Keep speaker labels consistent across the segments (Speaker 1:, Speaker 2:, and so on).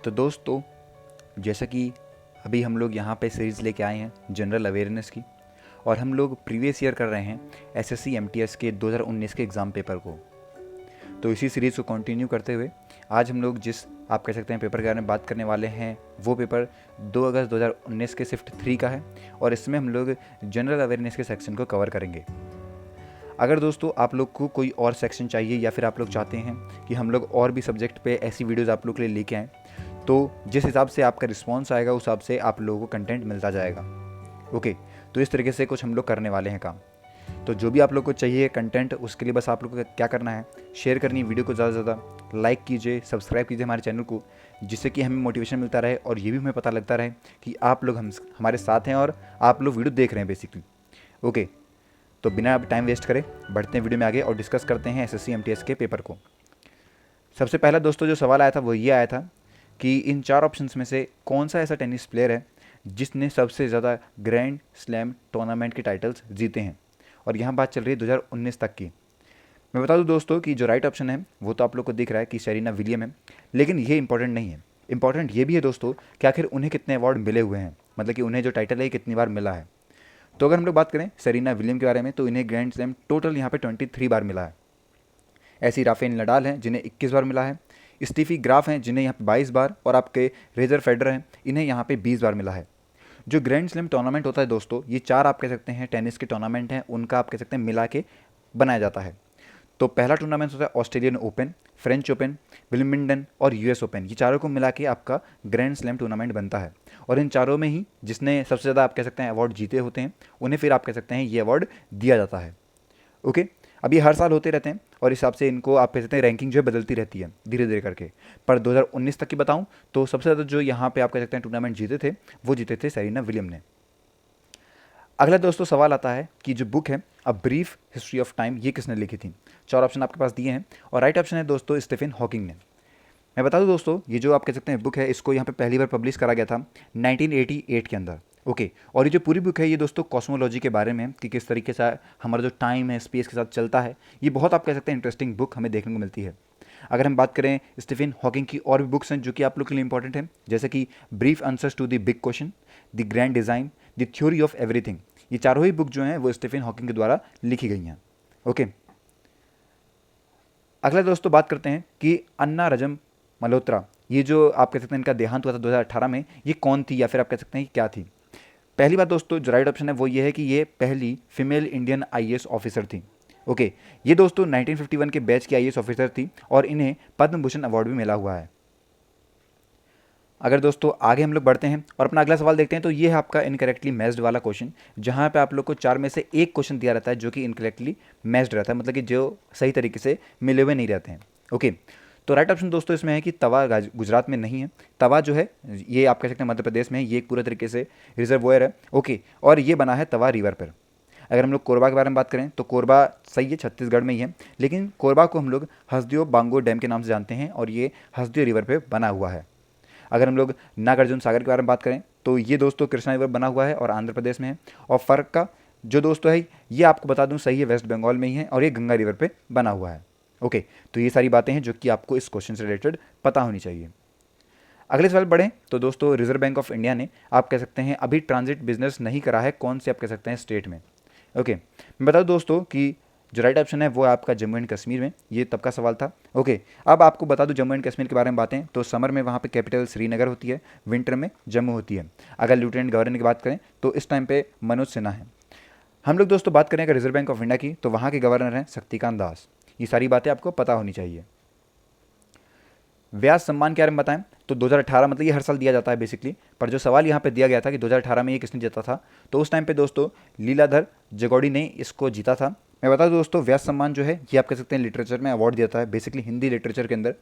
Speaker 1: तो दोस्तों, जैसा कि अभी हम लोग यहाँ पे सीरीज़ लेके आए हैं जनरल अवेयरनेस की, और हम लोग प्रीवियस ईयर कर रहे हैं एसएससी एमटीएस के 2019 के एग्ज़ाम पेपर को। तो इसी सीरीज़ को कंटिन्यू करते हुए आज हम लोग जिस आप कह सकते हैं पेपर के बारे में बात करने वाले हैं, वो पेपर 2 अगस्त 2019 के शिफ्ट 3 का है, और इसमें हम लोग जनरल अवेयरनेस के सेक्शन को कवर करेंगे। अगर दोस्तों आप लोग को कोई और सेक्शन चाहिए या फिर आप लोग चाहते हैं कि हम लोग और भी सब्जेक्ट पे ऐसी वीडियोज़ आप लोग के लिए लेके आएँ, तो जिस हिसाब से आपका रिस्पॉन्स आएगा उस हिसाब से आप लोगों को कंटेंट मिलता जाएगा। ओके, तो इस तरीके से कुछ हम लोग करने वाले हैं काम। तो जो भी आप लोग को चाहिए कंटेंट, उसके लिए बस आप लोग को क्या करना है, शेयर करनी वीडियो को ज़्यादा से ज़्यादा, लाइक कीजिए, सब्सक्राइब कीजिए हमारे चैनल को, जिससे कि हमें मोटिवेशन मिलता रहे और ये भी हमें पता लगता रहे कि आप लोग हमारे साथ हैं और आप लोग वीडियो देख रहे हैं बेसिकली। ओके, तो बिना अब टाइम वेस्ट करें बढ़ते हैं वीडियो में आगे और डिस्कस करते हैं एसएससी एमटीएस के पेपर को। सबसे पहला दोस्तों जो सवाल आया था वो ये आया था कि इन 4 ऑप्शंस में से कौन सा ऐसा टेनिस प्लेयर है जिसने सबसे ज़्यादा ग्रैंड स्लैम टूर्नामेंट के टाइटल्स जीते हैं, और यहाँ बात चल रही है 2019 तक की। मैं बता दूं दोस्तों कि जो राइट ऑप्शन है वो तो आप लोग को दिख रहा है कि सेरेना विलियम है, लेकिन ये इंपॉर्टेंट नहीं है। इंपॉर्टेंट ये भी है दोस्तों कि आखिर उन्हें कितने अवार्ड मिले हुए हैं, मतलब कि उन्हें जो टाइटल है कितनी बार मिला है। तो अगर हम लोग बात करें सेरेना विलियम के बारे में, तो इन्हें ग्रैंड स्लैम टोटल यहाँ पे 23 बार मिला है। ऐसी राफेल नडाल हैं जिन्हें 21 बार मिला है, स्टीफी ग्राफ हैं जिन्हें यहाँ पे 22 बार, और आपके रेजर फेडरर हैं इन्हें यहाँ पे 20 बार मिला है। जो ग्रैंड स्लैम टूर्नामेंट होता है दोस्तों, ये 4 आप कह सकते हैं टेनिस के टूर्नामेंट हैं, उनका आप कह सकते हैं मिला के बनाया जाता है। तो पहला टूर्नामेंट होता है Australian open, French open, Wilmington और यूएस ओपन। ये चारों को मिला के आपका ग्रैंड स्लैम टूर्नामेंट बनता है, और इन चारों में ही जिसने सबसे ज़्यादा आप कह सकते हैं अवार्ड जीते होते हैं, उन्हें फिर आप कह सकते हैं ये अवार्ड दिया जाता है। ओके, अब ये हर साल होते रहते हैं और इस हिसाब से इनको आप कह सकते हैं रैंकिंग जो है बदलती रहती है धीरे धीरे करके। पर 2019 तक की बताऊं तो सबसे ज़्यादा जो यहाँ पे आप कह सकते हैं टूर्नामेंट जीते थे, वो जीते थे सेरेना विलियम ने। अगला दोस्तों सवाल आता है कि जो बुक है a brief history of time, ये किसने लिखी थी। 4 ऑप्शन आपके पास दिए हैं, और राइट ऑप्शन है दोस्तों स्टीफन हॉकिंग ने। मैं बता दूं दोस्तों, ये जो आप कह सकते हैं बुक है, इसको यहाँ पे पहली बार पब्लिश करा गया था 1988 के अंदर। ओके, और ये जो पूरी बुक है ये दोस्तों कॉस्मोलॉजी के बारे में है कि किस तरीके से हमारा जो टाइम है स्पेस के साथ चलता है। ये बहुत आप कह सकते हैं इंटरेस्टिंग बुक हमें देखने को मिलती है। अगर हम बात करें स्टीफन हॉकिंग की और भी बुक्स हैं जो कि आप लोग के लिए इंपॉर्टेंट है, जैसे कि brief answers to the big question, the grand design, the theory of everything. ये चारों ही बुक जो हैं वो स्टीफन हॉकिंग के द्वारा लिखी गई हैं। ओके, अगला दोस्तों बात करते हैं कि अन्ना रजम मल्होत्रा, ये जो आप कह सकते हैं इनका देहांत हुआ था 2018 में, ये कौन थी या फिर आप कह सकते हैं कि क्या थी। पहली बात दोस्तों जो राइट ऑप्शन है वो ये है कि ये पहली फीमेल इंडियन आईएएस ऑफिसर थी। ओके, ये दोस्तों 1951 के बैच की आईएएस ऑफिसर थी और इन्हें पद्म भूषण अवार्ड भी मिला हुआ है। अगर दोस्तों आगे हम लोग बढ़ते हैं और अपना अगला सवाल देखते हैं, तो ये है आपका इनकरेक्टली मैच्ड वाला क्वेश्चन, जहाँ पे आप लोग को 4 में से एक क्वेश्चन दिया रहता है जो कि इनकरेक्टली मैच्ड रहता है, मतलब कि जो सही तरीके से मिले हुए नहीं रहते हैं। ओके, तो राइट ऑप्शन दोस्तों इसमें है कि तवा गुजरात में नहीं है। तवा जो है ये आप कह सकते हैं मध्य प्रदेश में है, ये एक पूरे तरीके से रिजर्वोयर है। ओके, और ये बना है तवा रिवर पर। अगर हम लोग कोरबा के बारे में बात करें तो कोरबा सही है, छत्तीसगढ़ में ही है, लेकिन कोरबा को हम लोग हसदेव बांगो डैम के नाम से जानते हैं और ये हसदेव रिवर पर बना हुआ है। अगर हम लोग नागार्जुन सागर के बारे में बात करें तो ये दोस्तों कृष्णा रिवर बना हुआ है और आंध्र प्रदेश में है। और फ़र्क का जो दोस्तों है ये आपको बता दूं सही है, वेस्ट बंगाल में ही है और ये गंगा रिवर पे बना हुआ है। ओके, तो ये सारी बातें हैं जो कि आपको इस क्वेश्चन से रिलेटेड पता होनी चाहिए। अगले सवाल बढ़ें तो दोस्तों रिजर्व बैंक ऑफ इंडिया ने आप कह सकते हैं अभी ट्रांजिट बिजनेस नहीं करा है कौन से आप कह सकते हैं स्टेट में। ओके, मैं बता दूं दोस्तों कि जो राइट ऑप्शन है वो आपका जम्मू एंड कश्मीर में। ये तब का सवाल था। ओके, अब आपको बता दूं जम्मू एंड कश्मीर के बारे में बातें, तो समर में वहाँ पे कैपिटल श्रीनगर होती है, विंटर में जम्मू होती है। अगर लेफ्टिनेंट गवर्नर की बात करें तो इस टाइम पे मनोज सिन्हा है। हम लोग दोस्तों बात करें अगर रिजर्व बैंक ऑफ इंडिया की, तो वहाँ के गवर्नर हैं शक्तिकांत दास। ये सारी बातें आपको पता होनी चाहिए। व्यास सम्मान के बारे में बताएं तो 2018, मतलब ये हर साल दिया जाता है बेसिकली, पर जो सवाल यहाँ पे दिया गया था कि 2018 में ये किसने जीता था, तो उस टाइम पे दोस्तों लीलाधर जगौड़ी ने इसको जीता था। मैं बता दूं दोस्तों व्यास सम्मान जो है ये आप कह सकते हैं लिटरेचर में अवार्ड दिया था, बेसिकली हिंदी लिटरेचर के अंदर,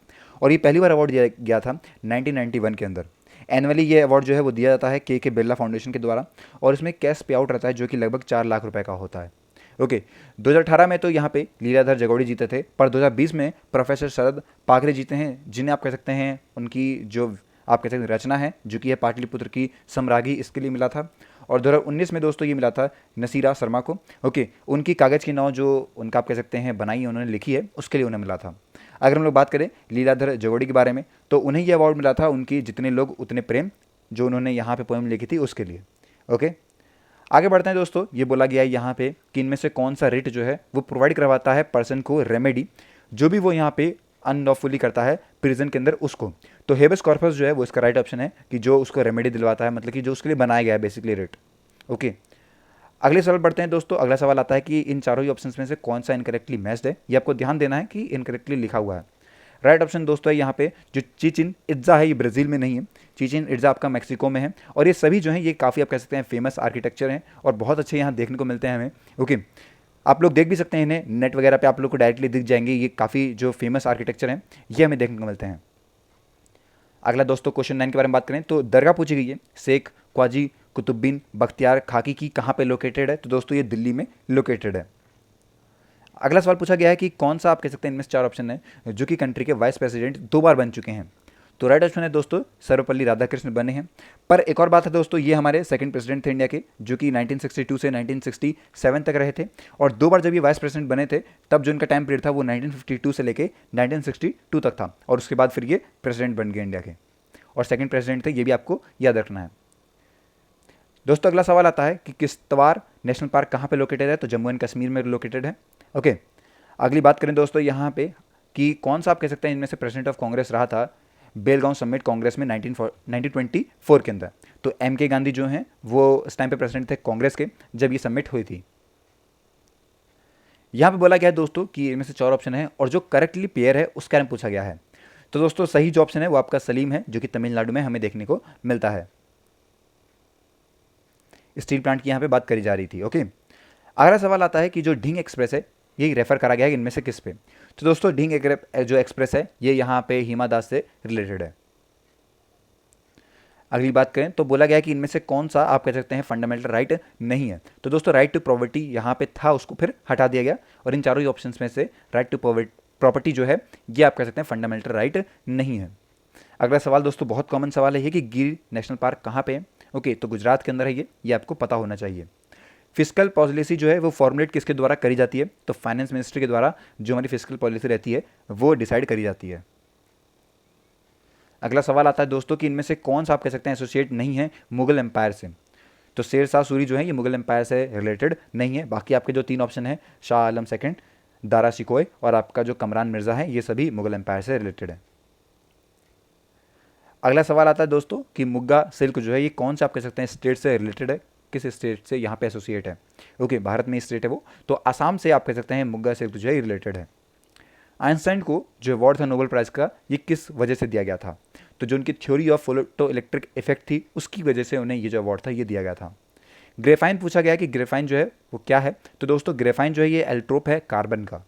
Speaker 1: और ये पहली बार अवार्ड दिया गया था 1991 के अंदर। एनुअली ये अवार्ड जो है वो दिया जाता है के बिरला फाउंडेशन के द्वारा, और इसमें कैश पे आउट रहता है जो कि लगभग 4 लाख रुपए का होता है। ओके, 2018 में तो यहाँ पे लीलाधर जगौड़ी जीते थे, पर 2020 में प्रोफेसर शरद पाकरे जीते हैं, जिन्हें आप कह सकते हैं उनकी जो आप कह सकते हैं रचना है जो कि है पाटलिपुत्र की सम्राज्ञी, इसके लिए मिला था। और 2019 में दोस्तों ये मिला था नसीरा शर्मा को। ओके, उनकी कागज़ की नाव जो उनका आप कह सकते हैं बनाई है उन्होंने लिखी है, उसके लिए उन्हें मिला था। अगर हम लोग बात करें लीलाधर जगोड़ी के बारे में, तो उन्हें यह अवार्ड मिला था उनकी जितने लोग उतने प्रेम, जो उन्होंने यहाँ पे पोएम लिखी थी उसके लिए। ओके, आगे बढ़ते हैं दोस्तों। ये बोला गया है यहाँ पे कि इनमें से कौन सा रिट जो है वो प्रोवाइड करवाता है पर्सन को रेमेडी, जो भी वो यहाँ पे अनलॉफुली करता है प्रिजन के अंदर उसको। तो हेबस कॉर्पस जो है वो इसका राइट ऑप्शन है कि जो उसको रेमेडी दिलवाता है, मतलब कि जो उसके लिए बनाया गया है बेसिकली रिट। ओके, अगले सवाल बढ़ते हैं दोस्तों। अगला सवाल आता है कि इन चारों ही ऑप्शंस में से कौन सा इनकरेक्टली मैच्ड है। ये आपको ध्यान देना है कि इनकरेक्टली लिखा हुआ है। राइट ऑप्शन दोस्तों है यहाँ पे जो चिचिन इट्जा है, ये ब्राज़ील में नहीं है, चिचिन इट्जा आपका मैक्सिको में है। और ये सभी जो हैं ये काफ़ी आप कह सकते हैं फेमस आर्किटेक्चर हैं और बहुत अच्छे यहाँ देखने को मिलते हैं हमें। ओके, आप लोग देख भी सकते हैं इन्हें, नेट वगैरह पे आप लोग को डायरेक्टली दिख जाएंगे। ये काफ़ी जो फेमस आर्किटेक्चर हैं ये हमें देखने को मिलते हैं। अगला दोस्तों क्वेश्चन 9 के बारे में बात करें तो दरगाह पूछी गई है शेख ख्वाजी कुतुबुद्दीन बख्तियार खाकी की कहाँ पे लोकेटेड है। तो दोस्तों ये दिल्ली में लोकेटेड है। अगला सवाल पूछा गया है कि कौन सा आप कह सकते हैं इनमें से 4 ऑप्शन है जो कि कंट्री के वाइस प्रेसिडेंट 2 बार बन चुके हैं। तो राइट ऑप्शन है दोस्तों सर्वपल्ली राधाकृष्ण बने हैं। पर एक और बात है दोस्तों, ये हमारे सेकंड प्रेसिडेंट थे इंडिया के, जो कि 1962 से 1967 तक रहे थे। और 2 बार जब ये वाइस प्रेसिडेंट बने थे तब जो इनका टाइम पीरियड था वो 1952 से लेके 1962 तक था। और उसके बाद फिर ये प्रेसिडेंट बन गए इंडिया के, और सेकंड प्रेसिडेंट थे, ये भी आपको याद रखना है। दोस्तों अगला सवाल आता है कि किश्तवाड़ नेशनल पार्क कहाँ पे लोकेटेड है। तो जम्मू एंड कश्मीर में लोकेटेड है। ओके, अगली बात करें दोस्तों यहाँ पे कि कौन सा आप कह सकते हैं इनमें से प्रेसिडेंट ऑफ कांग्रेस रहा था बेलगांव समिट कांग्रेस में 1924 के अंदर। तो MK गांधी जो हैं वो इस टाइम पे प्रेसिडेंट थे कांग्रेस के जब ये समिट हुई थी। यहाँ पे बोला गया है दोस्तों कि इनमें से 4 ऑप्शन है और जो करेक्टली पेयर है उसके बारे में पूछा गया है। तो दोस्तों सही जो ऑप्शन है वो आपका सलीम है, जो कि तमिलनाडु में हमें देखने को मिलता है। स्टील प्लांट की यहाँ पे बात करी जा रही थी। ओके, अगला सवाल आता है कि जो ढींग एक्सप्रेस है ये रेफर करा गया है इनमें से किस पे। तो दोस्तों ढींग जो एक्सप्रेस है ये यहाँ पे हिमा दास से रिलेटेड है। अगली बात करें तो बोला गया है कि इनमें से कौन सा आप कह सकते हैं फंडामेंटल राइट नहीं है। तो दोस्तों राइट टू प्रॉपर्टी यहाँ पे था, उसको फिर हटा दिया गया और इन चारों ही ऑप्शंस में से राइट टू प्रॉपर्टी जो है ये आप कह सकते हैं फंडामेंटल राइट नहीं है। अगला सवाल दोस्तों बहुत कॉमन सवाल है ये कि गिर नेशनल पार्क कहाँ पे है। ओके, तो गुजरात के अंदर है ये आपको पता होना चाहिए। फिस्कल पॉलिसी जो है वो फॉर्मुलेट किसके द्वारा करी जाती है। तो फाइनेंस मिनिस्ट्री के द्वारा जो हमारी फिस्कल पॉलिसी रहती है वो डिसाइड करी जाती है। अगला सवाल आता है दोस्तों कि इनमें से कौन सा आप कह सकते हैं एसोसिएट नहीं है मुगल एम्पायर से। तो शेर शाह सूरी जो है ये मुगल एम्पायर से रिलेटेड नहीं है। बाकी आपके जो 3 ऑप्शन है शाह आलम सेकंड, दारा शिकोह और आपका जो कमरान मिर्ज़ा है ये सभी मुगल एम्पायर से रिलेटेड है। अगला सवाल आता है दोस्तों कि मुग्गा सिल्क जो है ये कौन सा आप कह सकते हैं स्टेट से रिलेटेड है, किस स्टेट से यहाँ पे एसोसिएट है। ओके, भारत में स्टेट है वो, तो आसाम से आप कह सकते हैं मुग्गा सिल्क जो है रिलेटेड है। आइंस्टाइन को जो अवार्ड था नोबेल प्राइज़ का ये किस वजह से दिया गया था। तो जो उनकी theory of photo electric effect थी उसकी वजह से उन्हें ये जो अवार्ड था ये दिया गया था। ग्रेफाइन पूछा गया कि ग्रेफाइन जो है वो क्या है। तो दोस्तों ग्रेफाइन जो है ये एल्ट्रोप है कार्बन का।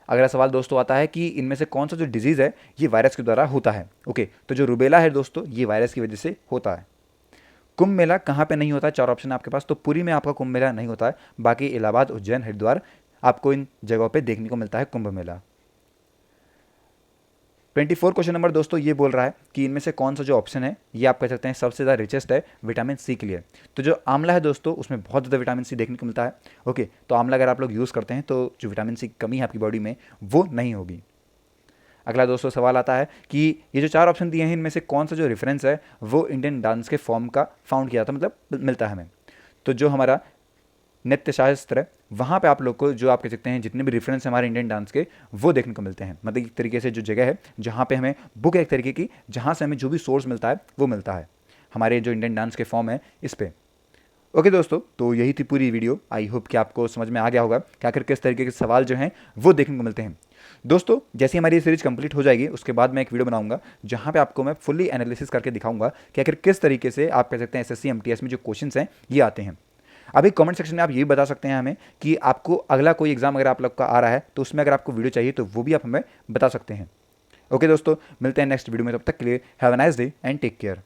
Speaker 1: अगला सवाल दोस्तों आता है कि इनमें से कौन सा जो डिजीज़ है ये वायरस के द्वारा होता है। ओके, तो जो रुबेला है दोस्तों ये वायरस की वजह से होता है। कुंभ मेला कहाँ पे नहीं होता है। 4 ऑप्शन है आपके पास। तो पुरी में आपका कुंभ मेला नहीं होता है, बाकी इलाहाबाद, उज्जैन, हरिद्वार आपको इन जगहों पे देखने को मिलता है कुंभ मेला। 24 क्वेश्चन नंबर दोस्तों ये बोल रहा है कि इनमें से कौन सा जो ऑप्शन है ये आप कह सकते हैं सबसे ज़्यादा रिचेस्ट है विटामिन सी के लिए। तो जो आंवला है दोस्तों उसमें बहुत ज़्यादा विटामिन सी देखने को मिलता है। ओके, तो आंवला अगर आप लोग यूज़ करते हैं तो जो विटामिन सी की कमी है आपकी बॉडी में वो नहीं होगी। अगला दोस्तों सवाल आता है कि ये जो 4 ऑप्शन दिए हैं इनमें से कौन सा जो रेफरेंस है वो इंडियन डांस के फॉर्म का फाउंड किया था, मतलब मिलता है हमें। तो जो हमारा नृत्य शास्त्र है वहाँ पे आप लोग को जो आप कह सकते हैं जितने भी रेफरेंस हमारे इंडियन डांस के वो देखने को मिलते हैं। मतलब एक तरीके से जो जगह है जहाँ पे हमें बुक है एक तरीके की, जहाँ से हमें जो भी सोर्स मिलता है वो मिलता है हमारे जो इंडियन डांस के फॉर्म है इस पर। ओके दोस्तों, तो यही थी पूरी वीडियो। आई होप कि आपको समझ में आ गया होगा कि आखिर किस तरीके के सवाल जो हैं वो देखने को मिलते हैं। दोस्तों जैसे हमारी ये सीरीज कंप्लीट हो जाएगी उसके बाद मैं एक वीडियो बनाऊंगा जहां पे आपको मैं फुल्ली एनालिसिस करके दिखाऊंगा कि आखिर किस तरीके से आप कह सकते हैं एसएससी एमटीएस में जो क्वेश्चंस हैं ये आते हैं। अभी कमेंट सेक्शन में आप ये भी बता सकते हैं हमें कि आपको अगला कोई एग्जाम अगर आप लोग का आ रहा है तो उसमें अगर आपको वीडियो चाहिए तो वो भी आप हमें बता सकते हैं। ओके दोस्तों, मिलते हैं नेक्स्ट वीडियो में, तब तक के लिए have a nice day and take care.